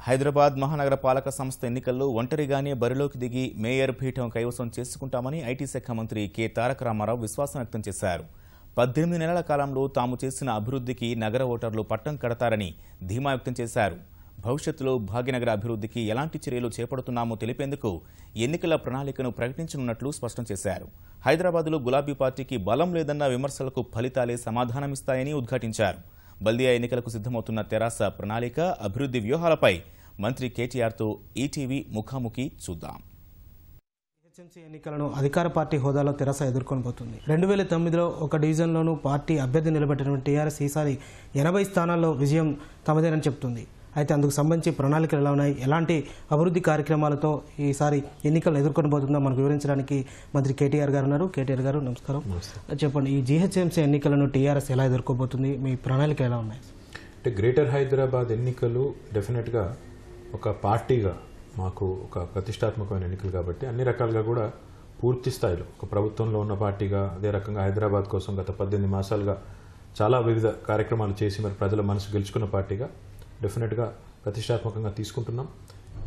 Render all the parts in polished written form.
హైదరాబాద్ మహానగర పాలక సంస్థ ఎన్నికల్లో ఒంటరిగానే బరిలోకి దిగి మేయర్ పీఠం కైవసం చేసుకుంటామని ఐటీ శాఖ మంత్రి కె తారక రామారావు విశ్వాసం వ్యక్తం చేశారు. 18 నెలల కాలంలో తాము చేసిన అభివృద్ధికి నగర ఓటర్లు పట్టం కడతారని ధీమా వ్యక్తం చేశారు. భవిష్యత్తులో భాగ్యనగర అభివృద్ధికి ఎలాంటి చర్యలు చేపడుతున్నామో తెలిపేందుకు ఎన్నికల ప్రణాళికను ప్రకటించనున్నట్లు స్పష్టం చేశారు. హైదరాబాద్లో గులాబీ పార్టీకి బలం లేదన్న విమర్శలకు ఫలితాలే సమాధానమిస్తాయని ఉద్ఘాటించారు. బల్దియా ఎన్నికలకు సిద్ధమవుతున్న తెరాస ప్రణాళిక, అభివృద్ధి వ్యూహాలపై మంత్రి కేటీఆర్తో ఈటీవీ ముఖాముఖి చూద్దాం. జీహెచ్ఎంసీ ఎన్నికలను అధికార పార్టీ హోదాలో తెరాస ఎదుర్కొనబోతుంది. 2009లో ఒక డివిజన్లోనూ పార్టీ అభ్యర్థి నిలబెట్టిన టీఆర్ఎస్ ఈసారి 80 స్థానాల్లో విజయం తమదేనని చెబుతుంది. అయితే అందుకు సంబంధించి ప్రణాళికలు ఎలా ఉన్నాయి, ఎలాంటి అభివృద్ధి కార్యక్రమాలతో ఈసారి ఎన్నికలను ఎదుర్కొనబోతుందో మనకు వివరించడానికి మంత్రి కేటీఆర్ గారు ఉన్నారు. కేటీఆర్ గారు నమస్కారం. చెప్పండి, ఈ జీహెచ్ఎంసీ ఎన్నికలను టీఆర్ఎస్ ఎలా ఎదుర్కోబోతుంది, మీ ప్రణాళిక ఎలా ఉన్నాయి? అంటే గ్రేటర్ హైదరాబాద్ ఎన్నికలు డెఫినెట్గా ఒక పార్టీగా మాకు ఒక ప్రతిష్టాత్మకమైన ఎన్నికలు కాబట్టి అన్ని రకాలుగా కూడా పూర్తి స్థాయిలో ఒక ప్రభుత్వంలో ఉన్న పార్టీగా, అదే రకంగా హైదరాబాద్ కోసం గత 18 మాసాలుగా చాలా వివిధ కార్యక్రమాలు చేసి మరి ప్రజల మనసు గెలుచుకున్న పార్టీగా డెఫినెట్గా ప్రతిష్టాత్మకంగా తీసుకుంటున్నాం.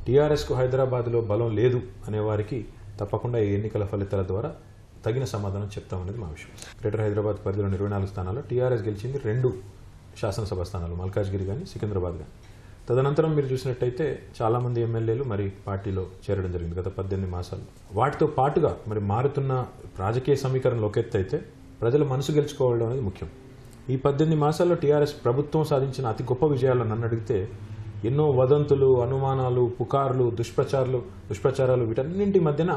టీఆర్ఎస్కు హైదరాబాద్లో బలం లేదు అనేవారికి తప్పకుండా ఈ ఎన్నికల ఫలితాల ద్వారా తగిన సమాధానం చెప్తామనేది మా విషయం. గ్రేటర్ హైదరాబాద్ పరిధిలో 24 స్థానాల్లో టీఆర్ఎస్ గెలిచింది 2 శాసనసభ స్థానాలు, మల్కాజ్గిరి కానీ సికింద్రాబాద్ కానీ. తదనంతరం మీరు చూసినట్టయితే చాలామంది ఎమ్మెల్యేలు మరి పార్టీలో చేరడం జరిగింది గత 18 మాసాలు. వాటితో పాటుగా మరి మారుతున్న రాజకీయ సమీకరణలు ఒక ఎత్తు అయితే ప్రజల మనసు గెలుచుకోవడం అనేది ముఖ్యం. ఈ 18 మాసాల్లో టీఆర్ఎస్ ప్రభుత్వం సాధించిన అతి గొప్ప విజయాలను నన్ను అడిగితే ఎన్నో వదంతులు, అనుమానాలు, పుకార్లు, దుష్ప్రచారాలు వీటన్నింటి మధ్యన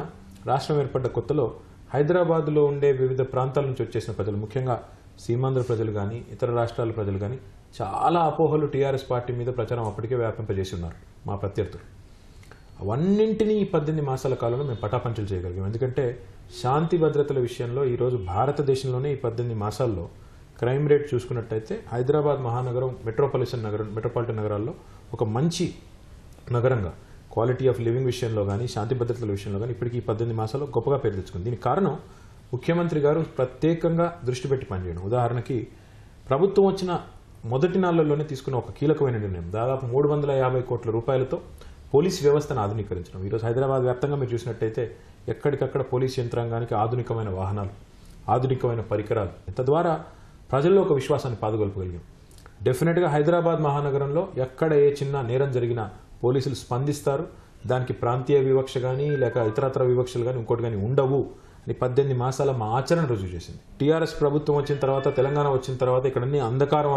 రాష్ట్రం ఏర్పడ్డ కొత్తలో హైదరాబాద్లో ఉండే వివిధ ప్రాంతాల నుంచి వచ్చేసిన ప్రజలు, ముఖ్యంగా సీమాంధ్ర ప్రజలు కానీ ఇతర రాష్ట్రాల ప్రజలు కానీ చాలా అపోహలు టీఆర్ఎస్ పార్టీ మీద ప్రచారం అప్పటికే వ్యాపింపజేసి ఉన్నారు మా ప్రత్యర్థులు. అవన్నింటినీ ఈ 18 మాసాల కాలంలో మేము పటాపంచలు చేయగలిగాం. ఎందుకంటే శాంతి భద్రతల విషయంలో ఈరోజు భారతదేశంలోనే ఈ 18 మాసాల్లో క్రైమ్ రేట్ చూసుకున్నట్టయితే హైదరాబాద్ మహానగరం మెట్రోపాలిటన్ నగరాల్లో ఒక మంచి నగరంగా క్వాలిటీ ఆఫ్ లివింగ్ విషయంలో కానీ శాంతి భద్రతల విషయంలో కానీ ఇప్పటికీ 18 మాసాల్లో గొప్పగా పేరు తెచ్చుకుంది. దీనికి కారణం ముఖ్యమంత్రి గారు ప్రత్యేకంగా దృష్టి పెట్టి పనిచేయడం. ఉదాహరణకి ప్రభుత్వం వచ్చిన మొదటి నాళ్లలోనే తీసుకున్న ఒక కీలకమైన నిర్ణయం, దాదాపు 350 కోట్ల రూపాయలతో పోలీస్ వ్యవస్థను ఆధునీకరించడం. ఈరోజు హైదరాబాద్ వ్యాప్తంగా మీరు చూసినట్టయితే ఎక్కడికక్కడ పోలీస్ యంత్రాంగానికి ఆధునికమైన వాహనాలు, ఆధునికమైన పరికరాలు, తద్వారా ప్రజల్లో ఒక విశ్వాసాన్ని పాదుగొల్పగలిగాం. డెఫినెట్గా హైదరాబాద్ మహానగరంలో ఎక్కడ ఏ చిన్న నేరం జరిగినా పోలీసులు స్పందిస్తారు. దానికి ప్రాంతీయ వివక్ష కానీ లేక ఇతరత్ర వివక్షలు కానీ ఇంకోటి కానీ ఉండవు అని 18 మాసాల మా ఆచరణ రుజువు చేసింది. టీఆర్ఎస్ ప్రభుత్వం వచ్చిన తర్వాత, తెలంగాణ వచ్చిన తర్వాత ఇక్కడ అన్ని అంధకారం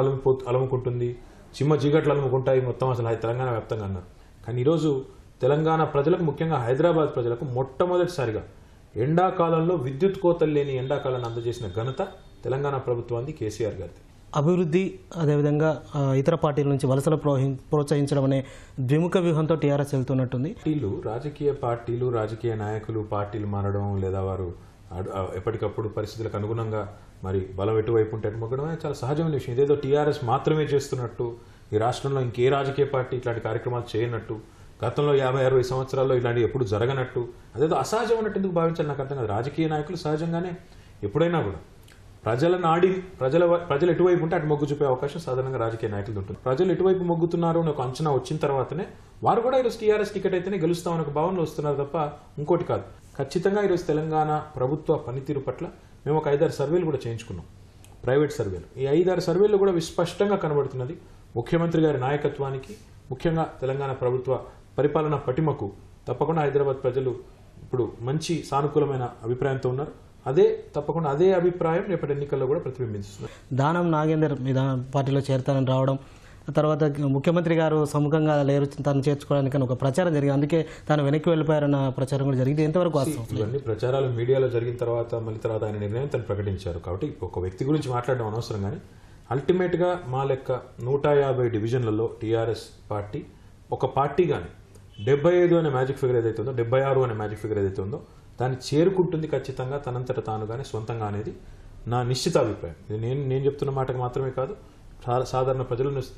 అలుముకుంటుంది, చిమ్మ చీకట్లు అలుముకుంటాయి మొత్తం అసలు తెలంగాణ వ్యాప్తంగా అన్నారు. కానీ ఈరోజు తెలంగాణ ప్రజలకు, ముఖ్యంగా హైదరాబాద్ ప్రజలకు మొట్టమొదటిసారిగా ఎండాకాలంలో విద్యుత్ కోతలు లేని ఎండాకాలాన్ని అందజేసిన ఘనత తెలంగాణ ప్రభుత్వాన్ని, కేసీఆర్ గారిది. అభివృద్ధి, అదేవిధంగా ఇతర పార్టీల నుంచి వలసలు ప్రోత్సహించడం అనే ద్విముఖ వ్యూహంతో టీఆర్ఎస్ వెళ్తున్నట్టుంది. రాజకీయ పార్టీలు, రాజకీయ నాయకులు పార్టీలు మారడం లేదా వారు ఎప్పటికప్పుడు పరిస్థితులకు అనుగుణంగా మరి బలం ఎటువైపు ఉంటే అటుమొక్కడం చాలా సహజమైన విషయం. ఇదేదో టీఆర్ఎస్ మాత్రమే చేస్తున్నట్టు, ఈ రాష్ట్రంలో ఇంకే రాజకీయ పార్టీ ఇట్లాంటి కార్యక్రమాలు చేయనట్టు, గతంలో 50-60 సంవత్సరాల్లో ఇలాంటివి ఎప్పుడు జరగనట్టు, అదేదో అసహజం అన్నట్టు ఎందుకు భావించాలి నాకు అర్థం కాదు. రాజకీయ నాయకులు సహజంగానే ఎప్పుడైనా కూడా ప్రజల నాడి, ప్రజలు ఎటువైపు ఉంటే అటు మొగ్గు చూపే అవకాశం సాధారణంగా రాజకీయ నాయకులు ఉంటుంది. ప్రజలు ఎటువైపు మొగ్గుతున్నారు అని ఒక అంచనా వచ్చిన తర్వాతనే వారు కూడా ఈరోజు టీఆర్ఎస్ టికెట్ అయితేనే గెలుస్తామని ఒక భావనలో వస్తున్నారు తప్ప ఇంకోటి కాదు. ఖచ్చితంగా ఈరోజు తెలంగాణ ప్రభుత్వ పనితీరు పట్ల మేము ఒక 5-6 సర్వేలు కూడా చేయించుకున్నాం, ప్రైవేట్ సర్వేలు. ఈ 5-6 సర్వేల్లో కూడా విస్పష్టంగా కనబడుతున్నది ముఖ్యమంత్రి గారి నాయకత్వానికి, ముఖ్యంగా తెలంగాణ ప్రభుత్వ పరిపాలన పటిమకు తప్పకుండా హైదరాబాద్ ప్రజలు ఇప్పుడు మంచి సానుకూలమైన అభిప్రాయంతో ఉన్నారు. తప్పకుండా అదే అభిప్రాయం రేపటి ఎన్నికల్లో కూడా ప్రతిబింబిస్తుంది. దానం నాగేందర్ మీద పార్టీలో చేరతానని రావడం, తర్వాత ముఖ్యమంత్రి గారు సముఖంగా లేరు తను చేర్చుకోవడానికి ఒక ప్రచారం జరిగింది, అందుకే తాను వెనక్కి వెళ్ళిపోయారన్న ప్రచారం కూడా జరిగింది. ఎంతవరకు వాస్తవం? ఇవన్నీ ప్రచారాలు మీడియాలో జరిగిన తర్వాత మళ్ళీ తర్వాత ఆయన నిర్ణయం తను ప్రకటించారు కాబట్టి ఒక వ్యక్తి గురించి మాట్లాడడం అనవసరం. కానీ అల్టిమేట్గా మా లెక్క 150 డివిజన్లలో టీఆర్ఎస్ పార్టీ ఒక పార్టీగానే 75 అనే మ్యాజిక్ ఫిగర్ ఏదైతే ఉందో, 76 అనే మ్యాజిక్ ఫిగర్ ఏదైతే ఉందో దాన్ని చేరుకుంటుంది ఖచ్చితంగా తనంతట తానుగానే, సొంతంగా అనేది నా నిశ్చిత అభిప్రాయం. నేను చెప్తున్న మాటకు మాత్రమే కాదు, సాధారణ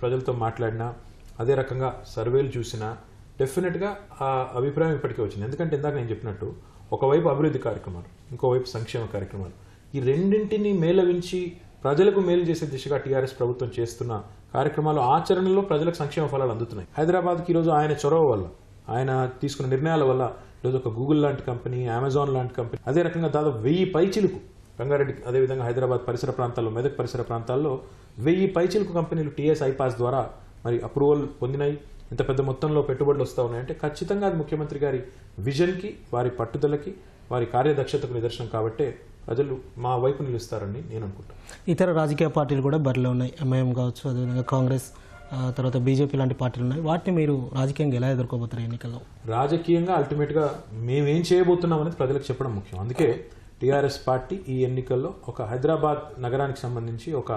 ప్రజలతో మాట్లాడినా, అదే రకంగా సర్వేలు చూసినా డెఫినెట్గా ఆ అభిప్రాయం ఇప్పటికే వచ్చింది. ఎందుకంటే ఇందాక నేను చెప్పినట్టు ఒకవైపు అభివృద్ధి కార్యక్రమాలు, ఇంకోవైపు సంక్షేమ కార్యక్రమాలు, ఈ రెండింటినీ మేళవించి ప్రజలకు మేలు చేసే దిశగా టీఆర్ఎస్ ప్రభుత్వం చేస్తున్న కార్యక్రమాలు ఆచరణలో ప్రజలకు సంక్షేమ ఫలాలు అందుతున్నాయి. హైదరాబాద్కి ఈరోజు ఆయన చొరవ వల్ల, ఆయన తీసుకున్న నిర్ణయాల వల్ల ఈరోజు ఒక గూగుల్ లాంటి కంపెనీ, అమెజాన్ లాంటి కంపెనీ, అదే రకంగా దాదాపు 1000 పైచిలుకు రంగారెడ్డి, అదేవిధంగా హైదరాబాద్ పరిసర ప్రాంతాల్లో, మెదక్ పరిసర ప్రాంతాల్లో 1000 పైచిలుకు కంపెనీలు టీఎస్ ఐపాస్ ద్వారా మరి అప్రూవల్ పొందినాయి. ఇంత పెద్ద మొత్తంలో పెట్టుబడులు వస్తూ ఉన్నాయంటే ఖచ్చితంగా అది ముఖ్యమంత్రి గారి విజన్కి, వారి పట్టుదలకి, వారి కార్యదక్షతకు నిదర్శనం. కాబట్టే ప్రజలు మా వైపు నిలుస్తారని నేను అనుకుంటాను. ఇతర రాజకీయ పార్టీలు కూడా బరిలో ఉన్నాయి. ఎంఐఎం కావచ్చు, అదేవిధంగా కాంగ్రెస్, తర్వాత బీజేపీ లాంటి పార్టీలు ఉన్నాయి. వాటిని మీరు రాజకీయంగా ఎలా ఎదుర్కోబోతారు ఎన్నికల్లో? రాజకీయంగా అల్టిమేట్గా మేమేం చేయబోతున్నాం అనేది ప్రజలకు చెప్పడం ముఖ్యం. అందుకే టీఆర్ఎస్ పార్టీ ఈ ఎన్నికల్లో ఒక హైదరాబాద్ నగరానికి సంబంధించి ఒక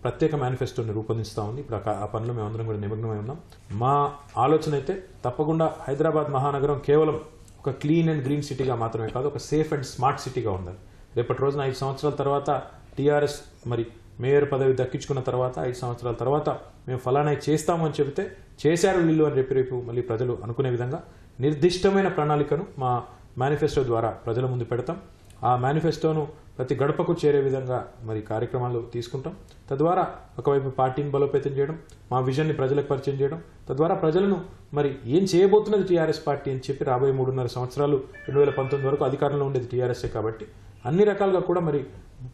ప్రత్యేక మేనిఫెస్టోని రూపొందిస్తూ ఉంది. ఇప్పుడు ఆ పనిలో మేమందరం కూడా నిమగ్నమై ఉన్నాం. మా ఆలోచన అయితే తప్పకుండా హైదరాబాద్ మహానగరం కేవలం ఒక క్లీన్ అండ్ గ్రీన్ సిటీగా మాత్రమే కాదు, ఒక సేఫ్ అండ్ స్మార్ట్ సిటీగా ఉండాలి. రేపటి రోజున 5 సంవత్సరాల తర్వాత టీఆర్ఎస్ మరి మేయర్ పదవి దక్కించుకున్న తర్వాత 5 సంవత్సరాల తర్వాత మేము ఫలానా చేస్తామని చెబితే చేశారు వీళ్ళు అని చెప్పి రేపు మళ్ళీ ప్రజలు అనుకునే విధంగా నిర్దిష్టమైన ప్రణాళికను మా మేనిఫెస్టో ద్వారా ప్రజల ముందు పెడతాం. ఆ మేనిఫెస్టోను ప్రతి గడపకు చేరే విధంగా మరి కార్యక్రమాలు తీసుకుంటాం. తద్వారా ఒకవైపు పార్టీని బలోపేతం చేయడం, మా విజన్ని ప్రజలకు పరిచయం చేయడం, తద్వారా ప్రజలను మరి ఏం చేయబోతున్నది టీఆర్ఎస్ పార్టీ అని చెప్పి రాబోయే 3.5 సంవత్సరాలు 2019 వరకు అధికారంలో ఉండేది టీఆర్ఎస్ఏ కాబట్టి అన్ని రకాలుగా కూడా మరి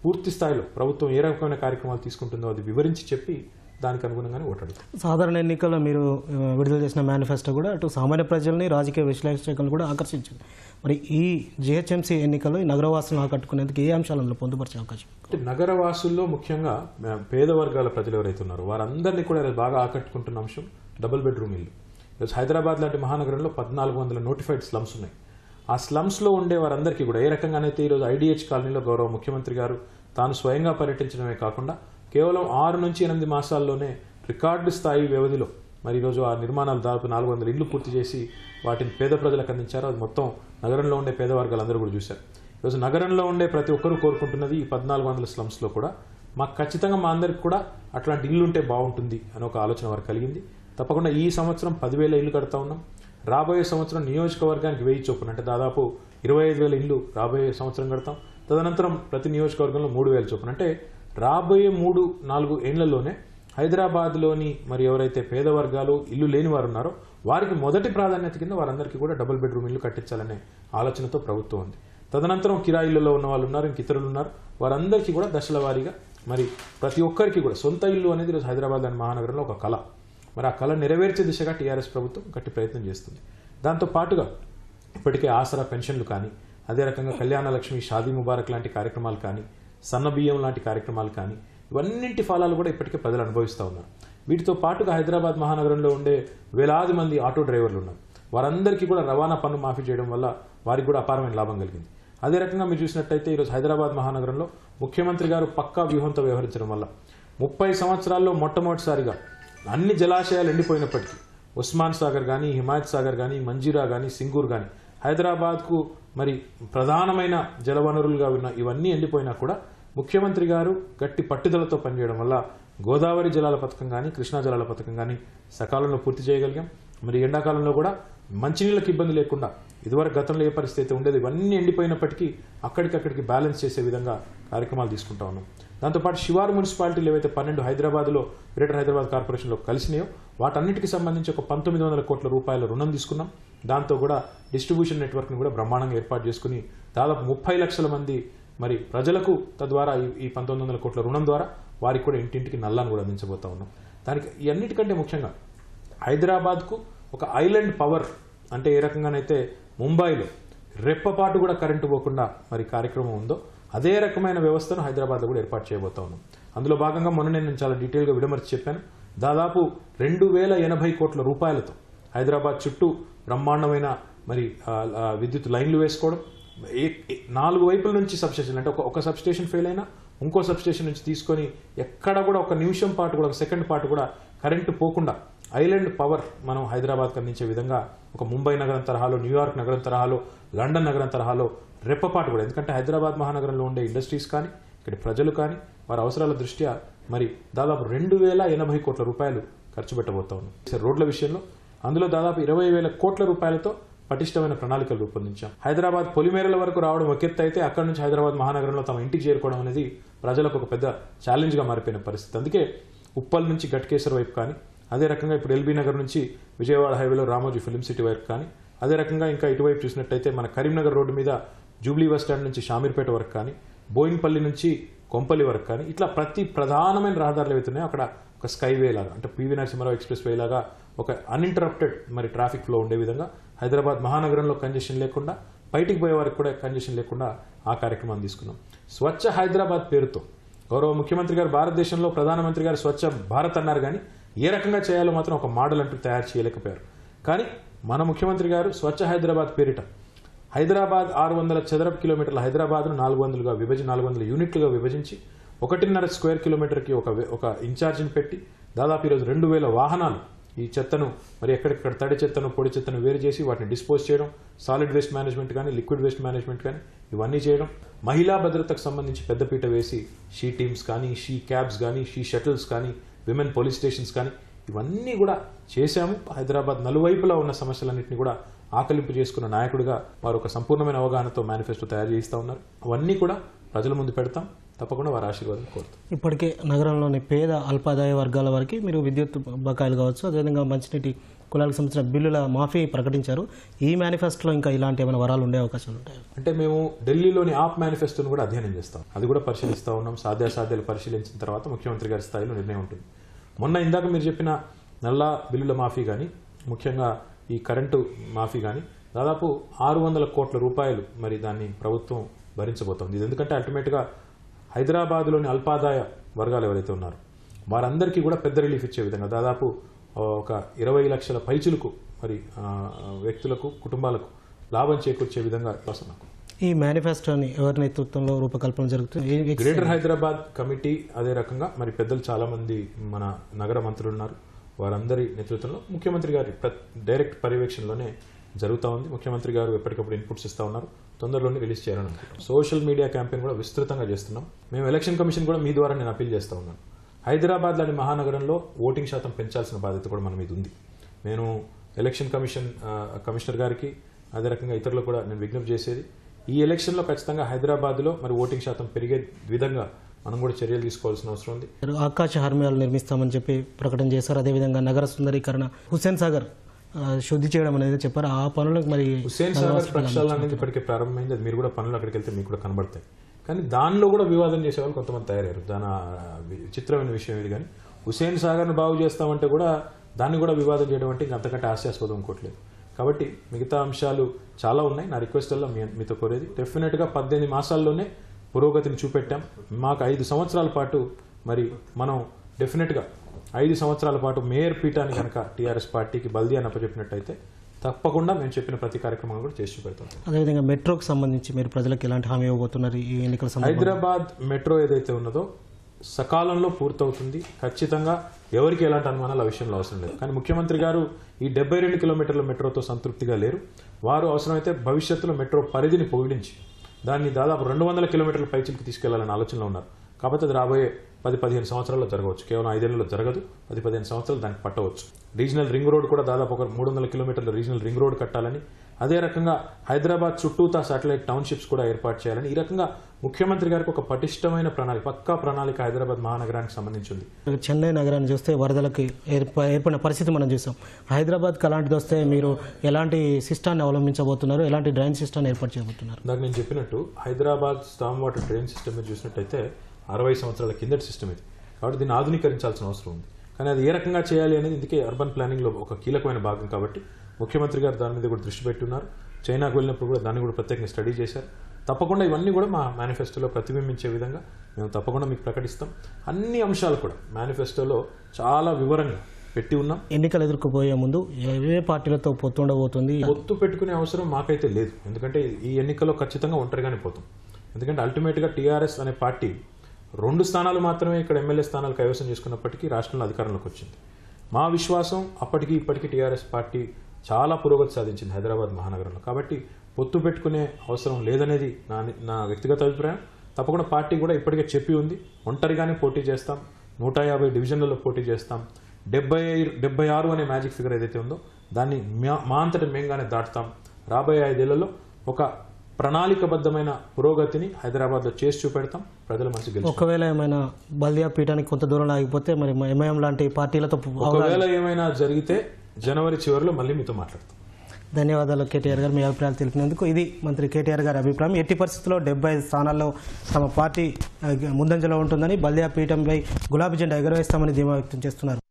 పూర్తి స్థాయిలో ప్రభుత్వం ఏ రకమైన కార్యక్రమాలు తీసుకుంటుందో అది వివరించి చెప్పి దానికి అనుగుణంగానే ఓటాడుతాం. సాధారణ ఎన్నికల్లో మీరు విడుదల చేసిన మేనిఫెస్టో కూడా అటు సామాన్య ప్రజల్ని, రాజకీయ విశ్లేషకులను కూడా ఆకర్షించింది. మరి ఈ జిహెచ్ఎంసీ ఎన్నికల్లో ఈ నగరవాసులను ఆకట్టుకునేందుకు ఏ అంశాలు అందులో పొందుపరిచే అవకాశం? అంటే నగరవాసుల్లో ముఖ్యంగా పేద వర్గాల ప్రజలు ఎవరైతే ఉన్నారో వారందరినీ కూడా బాగా ఆకట్టుకుంటున్న అంశం డబుల్ బెడ్రూమ్ ఇల్లు. ఈరోజు హైదరాబాద్ లాంటి మహానగరంలో 1400 నోటిఫైడ్ స్లమ్స్ ఉన్నాయి. ఆ స్లమ్స్లో ఉండే వారందరికీ కూడా ఏ రకంగానైతే ఈరోజు ఐడిహెచ్ కాలనీలో గౌరవ ముఖ్యమంత్రి గారు తాను స్వయంగా పర్యటించడమే కాకుండా కేవలం 6 నుంచి 8 మాసాల్లోనే రికార్డు స్థాయి వ్యవధిలో మరి ఈరోజు ఆ నిర్మాణాలు దాదాపు 400 ఇళ్లు పూర్తి చేసి వాటిని పేద ప్రజలకు అందించారు. అది మొత్తం నగరంలో ఉండే పేద వర్గాలందరూ కూడా చూశారు. ఈరోజు నగరంలో ఉండే ప్రతి ఒక్కరూ కోరుకుంటున్నది ఈ 1400 స్లమ్స్లో కూడా మాకు ఖచ్చితంగా మా అందరికి కూడా అట్లాంటి ఇల్లు ఉంటే బాగుంటుంది అని ఒక ఆలోచన వారికి కలిగింది. తప్పకుండా ఈ సంవత్సరం 10,000 ఇల్లు కడతా ఉన్నాం. రాబోయే సంవత్సరం నియోజకవర్గానికి 1000 చొప్పున అంటే దాదాపు 25,000 ఇల్లు రాబోయే సంవత్సరం కడతాం. తదనంతరం ప్రతి నియోజకవర్గంలో 3,000 చొప్పున అంటే రాబోయే 3-4 ఏళ్లలోనే హైదరాబాద్లోని మరి ఎవరైతే పేద వర్గాలు ఇల్లు లేని వారు ఉన్నారో వారికి మొదటి ప్రాధాన్యత కింద వారందరికీ కూడా డబుల్ బెడ్రూమ్ ఇల్లు కట్టించాలనే ఆలోచనతో ప్రభుత్వం ఉంది. తదనంతరం కిరాయిలలో ఉన్న వాళ్ళు ఉన్నారు, ఇంక ఇతరులు ఉన్నారు, వారందరికీ కూడా దశల వారీగా మరి ప్రతి ఒక్కరికి కూడా సొంత ఇల్లు అనేది ఈరోజు హైదరాబాద్ లాంటి మహానగరంలో ఒక కళ. మరి ఆ కళ నెరవేర్చే దిశగా టీఆర్ఎస్ ప్రభుత్వం గట్టి ప్రయత్నం చేస్తుంది. దాంతో పాటుగా ఇప్పటికే ఆసరా పెన్షన్లు కానీ, అదే రకంగా కళ్యాణ లక్ష్మి, షాదీ ముబారక్ లాంటి కార్యక్రమాలు కానీ, సన్న బియ్యం లాంటి కార్యక్రమాలు కానీ ఇవన్నింటి ఫలాలు కూడా ఇప్పటికే ప్రజలు అనుభవిస్తూ ఉన్నారు. వీటితో పాటుగా హైదరాబాద్ మహానగరంలో ఉండే వేలాది మంది ఆటో డ్రైవర్లు ఉన్నారు. వారందరికీ కూడా రవాణా పన్ను మాఫీ చేయడం వల్ల వారికి కూడా అపారమైన లాభం కలిగింది. అదే రకంగా మీరు చూసినట్టయితే ఈరోజు హైదరాబాద్ మహానగరంలో ముఖ్యమంత్రి గారు పక్కా వ్యూహంతో వ్యవహరించడం వల్ల 30 సంవత్సరాల్లో మొట్టమొదటిసారిగా అన్ని జలాశయాలు ఎండిపోయినప్పటికీ ఉస్మాన్ సాగర్ కానీ, హిమాయత్ సాగర్ కానీ, మంజీరా కానీ, సింగూర్ కానీ హైదరాబాద్కు మరి ప్రధానమైన జలవనరులుగా ఉన్న ఇవన్నీ ఎండిపోయినా కూడా ముఖ్యమంత్రి గారు గట్టి పట్టుదలతో పనిచేయడం వల్ల గోదావరి జలాల పథకం కానీ, కృష్ణా జలాల పథకం కానీ సకాలంలో పూర్తి చేయగలిగాం. మరి ఎండాకాలంలో కూడా మంచినీళ్ళకి ఇబ్బంది లేకుండా ఇదివరకు గతంలో ఏ పరిస్థితి అయితే ఉండేది ఇవన్నీ ఎండిపోయినప్పటికీ అక్కడికక్కడికి బ్యాలెన్స్ చేసే విధంగా కార్యక్రమాలు తీసుకుంటా ఉన్నాం. దాంతోపాటు శివారు మున్సిపాలిటీలు ఏవైతే 12 హైదరాబాద్లో గ్రేటర్ హైదరాబాద్ కార్పొరేషన్లో కలిసినాయో వాటన్నిటికీ సంబంధించి ఒక 1900 కోట్ల రూపాయల రుణం తీసుకున్నాం. దాంతో కూడా డిస్ట్రిబ్యూషన్ నెట్వర్క్ని కూడా బ్రహ్మాండంగా ఏర్పాటు చేసుకుని దాదాపు 30 లక్షల మంది మరి ప్రజలకు తద్వారా ఈ 1900 కోట్ల రుణం ద్వారా వారికి కూడా ఇంటింటికి నల్లాను కూడా అందించబోతా ఉన్నాం. దానికి అన్నిటికంటే ముఖ్యంగా హైదరాబాద్కు ఒక ఐలాండ్ పవర్ అంటే ఏ రకంగానైతే ముంబైలో రెప్పపాటు కూడా కరెంటు పోకుండా మరి కార్యక్రమం ఉందో అదే రకమైన వ్యవస్థను హైదరాబాద్లో కూడా ఏర్పాటు చేయబోతా ఉన్నాం. అందులో భాగంగా మొన్న నేను చాలా డీటెయిల్గా విడమర్చి చెప్పాను. దాదాపు 2080 కోట్ల రూపాయలతో హైదరాబాద్ చుట్టూ బ్రహ్మాండమైన మరి విద్యుత్ లైన్లు వేసుకోవడం, 4 వైపుల నుంచి సబ్స్టేషన్ అంటే ఒక సబ్స్టేషన్ ఫెయిల్ అయినా ఇంకో సబ్స్టేషన్ నుంచి తీసుకొని ఎక్కడ కూడా ఒక నిమిషం పాటు కూడా, ఒక సెకండ్ పాటు కూడా కరెంటు పోకుండా ఐలాండ్ పవర్ మనం హైదరాబాద్కి అందించే విధంగా ఒక ముంబై నగరం తరహాలో, న్యూయార్క్ నగరం తరహాలో, లండన్ నగరం తరహాలో రెప్పపాటు కూడా, ఎందుకంటే హైదరాబాద్ మహానగరంలో ఉండే ఇండస్ట్రీస్ కానీ, ఇక్కడ ప్రజలు కానీ వారి అవసరాల దృష్ట్యా మరి దాదాపు 2080 కోట్ల రూపాయలు ఖర్చు పెట్టబోతా ఉన్నాం రోడ్ల విషయంలో. అందులో దాదాపు 20,000 కోట్ల రూపాయలతో పటిష్టమైన ప్రణాళికలు రూపొందించాం. హైదరాబాద్ పొలిమేరల వరకు రావడం ఒక ఎత్తు అయితే అక్కడి నుంచి హైదరాబాద్ మహానగరంలో తమ ఇంటికి చేరుకోవడం అనేది ప్రజలకు ఒక పెద్ద ఛాలెంజ్గా మారిపోయిన పరిస్థితి. అందుకే ఉప్పల్ నుంచి గట్కేశ్వర్ వైపు కానీ, అదే రకంగా ఇప్పుడు ఎల్బీ నగర్ నుంచి విజయవాడ హైవేలో రామోజీ ఫిల్మ్ సిటీ వైపు కానీ, అదే రకంగా ఇంకా ఇటువైపు చూసినట్టయితే మన కరీంనగర్ రోడ్డు మీద జూబ్లీ బస్ స్టాండ్ నుంచి షామీర్పేట వరకు కానీ, బోయిన్పల్లి నుంచి కొంపల్లి వరకు కానీ, ఇట్లా ప్రతి ప్రధానమైన రహదారులు ఏవైతున్నాయో అక్కడ ఒక స్కైవే లాగా, అంటే పివి నరసింహారావు ఎక్స్ప్రెస్ వే లాగా ఒక అన్ఇంటరప్టెడ్ మరి ట్రాఫిక్ ఫ్లో ఉండే విధంగా హైదరాబాద్ మహానగరంలో కంజెషన్ లేకుండా, బయటికి పోయే వారికి కూడా కంజెషన్ లేకుండా ఆ కార్యక్రమాన్ని తీసుకున్నాం. స్వచ్ఛ హైదరాబాద్ పేరుతో గౌరవ ముఖ్యమంత్రి గారు భారతదేశంలో ప్రధానమంత్రి గారు స్వచ్ఛ భారత్ అన్నారు, కానీ ఏ రకంగా చేయాలో మాత్రం ఒక మోడల్ అంటూ తయారు చేయలేకపోయారు. కానీ మన ముఖ్యమంత్రి గారు స్వచ్ఛ హైదరాబాద్ పేరిట హైదరాబాద్ 600 చదరపు కిలోమీటర్ల హైదరాబాద్ను 400 యూనిట్లుగా విభజించి 1.5 స్క్వేర్ కిలోమీటర్కి ఒక ఇన్ఛార్జిని పెట్టి దాదాపు ఈరోజు 2000 వాహనాలు ఈ చెత్తను మరి ఎక్కడెక్కడ తడి చెత్తను పొడి చెత్తను వేరు చేసి వాటిని డిస్పోజ్ చేయడం, సాలిడ్ వేస్ట్ మేనేజ్మెంట్ కానీ లిక్విడ్ వేస్ట్ మేనేజ్మెంట్ కానీ ఇవన్నీ చేయడం, మహిళా భద్రతకు సంబంధించి పెద్దపీట వేసి షీ టీమ్స్ కానీ, షీ క్యాబ్స్ కానీ, షీ షటిల్స్ కానీ, విమెన్ పోలీస్ స్టేషన్స్ కానీ ఇవన్నీ కూడా చేశాము. హైదరాబాద్ నలువైపులా ఉన్న సమస్యలన్నింటినీ కూడా ఆకలింపు చేసుకున్న నాయకుడిగా వారు ఒక సంపూర్ణమైన అవగాహనతో మేనిఫెస్టో తయారు చేస్తూ ఉన్నారు. అవన్నీ కూడా ప్రజల ముందు పెడతాం, తప్పకుండా వారి ఆశీర్వాదం కోరుతాం. ఇప్పటికే నగరంలోని పేద అల్పాదాయ వర్గాల వారికి మీరు విద్యుత్ బకాయిలు కావచ్చు, అదేవిధంగా మంచినీటి కులాలకు సంబంధించిన బిల్లుల మాఫీ ప్రకటించారు. ఈ మేనిఫెస్టోలో ఇంకా ఇలాంటి ఏమైనా వరాలు ఉండే అవకాశాలు ఉంటాయి? అంటే మేము ఢిల్లీలోని ఆప్ మేనిఫెస్టోను కూడా అధ్యయనం చేస్తాం, అది కూడా పరిశీలిస్తూ ఉన్నాం. సాధ్యాసాధ్యాలు పరిశీలించిన తర్వాత ముఖ్యమంత్రి గారి స్థాయిలో నిర్ణయం ఉంటుంది. మొన్న ఇందాక మీరు చెప్పిన నల్లా బిల్లుల మాఫీ కానీ, ముఖ్యంగా ఈ కరెంటు మాఫీ కానీ దాదాపు 600 కోట్ల రూపాయలు మరి దాన్ని ప్రభుత్వం భరించబోతోంది. ఇది ఎందుకంటే అల్టిమేట్గా హైదరాబాద్లోని అల్పాదాయ వర్గాలు ఎవరైతే ఉన్నారో వారందరికీ కూడా పెద్ద రిలీఫ్ ఇచ్చే విధంగా దాదాపు ఒక 20 లక్షల పైచులకు మరి వ్యక్తులకు, కుటుంబాలకు లాభం చేకూర్చే విధంగా వస్తున్నాం. ఈ మేనిఫెస్టోని ఎవరి నేతృత్వంలో రూపకల్పన జరుగుతుంది? గ్రేటర్ హైదరాబాద్ కమిటీ, అదే రకంగా మరి పెద్దలు చాలా మంది మన నగర మంత్రులు ఉన్నారు, వారందరి నేతృత్వంలో ముఖ్యమంత్రి గారి డైరెక్ట్ పర్యవేక్షణలోనే జరుగుతూ ఉంది. ముఖ్యమంత్రి గారు ఎప్పటికప్పుడు ఇన్పుట్స్ ఇస్తూ ఉన్నారు, తొందరలోనే రిలీజ్ చేయాలని అనుకుంటున్నాం. సోషల్ మీడియా క్యాంపెయిన్ కూడా విస్తృతంగా చేస్తున్నాం. మేము ఎలక్షన్ కమిషన్ కూడా మీ ద్వారా నేను అప్పీల్ చేస్తూ ఉన్నాను. హైదరాబాద్ లాంటి మహానగరంలో ఓటింగ్ శాతం పెంచాల్సిన బాధ్యత కూడా మన మీద ఉంది. నేను ఎలక్షన్ కమిషనర్ గారికి, అదే రకంగా ఇతరులకు కూడా నేను విజ్ఞప్తి చేసేది, ఈ ఎలక్షన్లో ఖచ్చితంగా హైదరాబాద్లో మరి ఓటింగ్ శాతం పెరిగే విధంగా మనం కూడా చర్యలు తీసుకోవాల్సిన అవసరం ఉంది. ఆకాశ హార్మ్యాలు నిర్మిస్తామని చెప్పి ప్రకటన చేశారు. అదేవిధంగా నగర సుందరీకరణ, హుస్సేన్ సాగర్ శుద్ధి చేయడం అనేది చెప్పారు. ఆ పనులకు మరి హుస్సేన్ సాగర్ ప్రక్షాళన అనేది ఇప్పటికే ప్రారంభమైంది. అది మీరు కూడా పనులు అక్కడికి వెళ్తే మీకు కూడా కనబడతాయి. కానీ దానిలో కూడా వివాదం చేసే వాళ్ళు కొంతమంది తయారయ్యారు. దాని విచిత్రమైన విషయం ఇది. కానీ హుస్సేన్ సాగర్ను బాగు చేస్తామంటే కూడా దాన్ని కూడా వివాదం చేయడం అంటే అంతకంటే హాస్యాస్పదం ఇంకోట్లేదు. కాబట్టి మిగతా అంశాలు చాలా ఉన్నాయి. నా రిక్వెస్ట్ వల్ల మీతో కోరేది, డెఫినెట్గా 18 మాసాల్లోనే పురోగతిని చూపెట్టాం. మాకు 5 సంవత్సరాల పాటు మరి మనం డెఫినెట్గా 5 సంవత్సరాల పాటు మేయర్ పీఠాన్ని కనుక టీఆర్ఎస్ పార్టీకి బల్దీ అని అప్పచెప్పినట్టయితే తప్పకుండా మేము చెప్పిన ప్రతి కార్యక్రమాన్ని కూడా చేసి చూపెడతాం. అదేవిధంగా మెట్రోకి సంబంధించి మీరు ప్రజలకు ఎలాంటి హామీ ఇవ్వబోతున్నారు ఈ ఎన్నికల సందర్భంగా? హైదరాబాద్ మెట్రో ఏదైతే ఉన్నదో సకాలంలో పూర్తవుతుంది. ఖచ్చితంగా ఎవరికి ఎలాంటి అనుమానాలు ఆ విషయంలో అవసరం లేదు. కానీ ముఖ్యమంత్రి గారు ఈ 72 కిలోమీటర్ల మెట్రోతో సంతృప్తిగా లేరు. వారు అవసరమైతే భవిష్యత్తులో మెట్రో పరిధిని పొగిడించి దాన్ని దాదాపు 200 కిలోమీటర్ల పైచిలకు తీసుకెళ్లాలని ఆలోచనలో ఉన్నారు. కాబట్టి అది రాబోయే 10-15 సంవత్సరాల్లో జరగవచ్చు. కేవలం 5 ఏళ్లలో జరగదు, 10-15 సంవత్సరాలు దానికి పట్టవచ్చు. రీజనల్ రింగ్ రోడ్ కూడా దాదాపు ఒక 300 కిలోమీటర్ల రీజనల్ రింగ్ రోడ్ కట్టాలని, అదే రకంగా హైదరాబాద్ చుట్టూతా శాటిలైట్ టౌన్షిప్స్ కూడా ఏర్పాటు చేయాలని, ఈ రకంగా ముఖ్యమంత్రి గారికి ఒక పటిష్టమైన ప్రణాళిక, పక్కా ప్రణాళిక హైదరాబాద్ మహానగరానికి సంబంధించింది. చెన్నై నగరాన్ని చూస్తే వరదలకి ఏర్పడిన పరిస్థితి మనం చూసాం. హైదరాబాద్కి అలాంటిది వస్తే మీరు ఎలాంటి సిస్టాన్ని అవలంబించబోతున్నారు, ఎలాంటి డ్రైన్ సిస్టాన్ని ఏర్పాటు చేయబోతున్నారు? నాకు నేను చెప్పినట్టు Hyderabad storm water drain system చూసినట్టయితే 60 సంవత్సరాల కిందటి సిస్టమ్ ఇది. కాబట్టి దీన్ని ఆధునీకరించాల్సిన అవసరం ఉంది. కానీ అది ఏ రకంగా చేయాలి అనేది ఇందుకే అర్బన్ ప్లానింగ్లో ఒక కీలకమైన భాగం. కాబట్టి ముఖ్యమంత్రి గారు దాని మీద కూడా దృష్టి పెట్టున్నారు. చైనాకు వెళ్ళినప్పుడు కూడా దాన్ని కూడా ప్రత్యేకంగా స్టడీ చేశారు. తప్పకుండా ఇవన్నీ కూడా మా మేనిఫెస్టోలో ప్రతిబింబించే విధంగా మేము తప్పకుండా మీకు ప్రకటిస్తాం. అన్ని అంశాలు కూడా మేనిఫెస్టోలో చాలా వివరంగా పెట్టి ఉన్నాం. ఎన్నికలు ఎదుర్కోబోయే ముందు ఏ పార్టీలతో పొత్తు ఉండబోతుంది? పొత్తు పెట్టుకునే అవసరం మాకైతే లేదు. ఎందుకంటే ఈ ఎన్నికల్లో ఖచ్చితంగా ఒంటరిగానే పోతాం. ఎందుకంటే అల్టిమేట్గా టీఆర్ఎస్ అనే పార్టీ 2 స్థానాలు మాత్రమే ఇక్కడ ఎమ్మెల్యే స్థానాలు కైవసం చేసుకున్నప్పటికీ రాష్ట్రంలో అధికారంలోకి వచ్చింది. మా విశ్వాసం అప్పటికి ఇప్పటికీ టీఆర్ఎస్ పార్టీ చాలా పురోగతి సాధించింది హైదరాబాద్ మహానగరంలో. కాబట్టి పొత్తు పెట్టుకునే అవసరం లేదనేది నా వ్యక్తిగత అభిప్రాయం. తప్పకుండా పార్టీ కూడా ఇప్పటికే చెప్పి ఉంది, ఒంటరిగానే పోటీ చేస్తాం, 150 డివిజన్లలో పోటీ చేస్తాం, 76 అనే మ్యాజిక్ ఫిగర్ ఏదైతే ఉందో దాన్ని మా అంతటి మేంగానే దాటుతాం. రాబోయే 5 ఏళ్లలో ఒక ప్రణాళికబద్ధమైన పురోగతిని హైదరాబాద్లో చేసి చూపెడతాం. ప్రజల మనసు గెలుస్తాం. ఒకవేళ ఏమైనా బల్దియా పీఠానికి కొంత దూరం ఆగిపోతే మరి ఎంఐఎం లాంటి పార్టీలతో ఒకవేళ ఏమైనా జరిగితే జనవరి చివరిలో మళ్ళీ మీతో మాట్లాడతాం. ధన్యవాదాలు కేటీఆర్ గారు, మీ అభిప్రాయాలు తెలిపినందుకు. ఇది మంత్రి కేటీఆర్ గారి అభిప్రాయం. ఎట్టి పరిస్థితుల్లో 75 స్థానాల్లో తమ పార్టీ ముందంజలో ఉంటుందని, బల్దియా పీఠంపై గులాబీ జెండా ఎగరవేస్తామని ధీమా వ్యక్తం చేస్తున్నారు.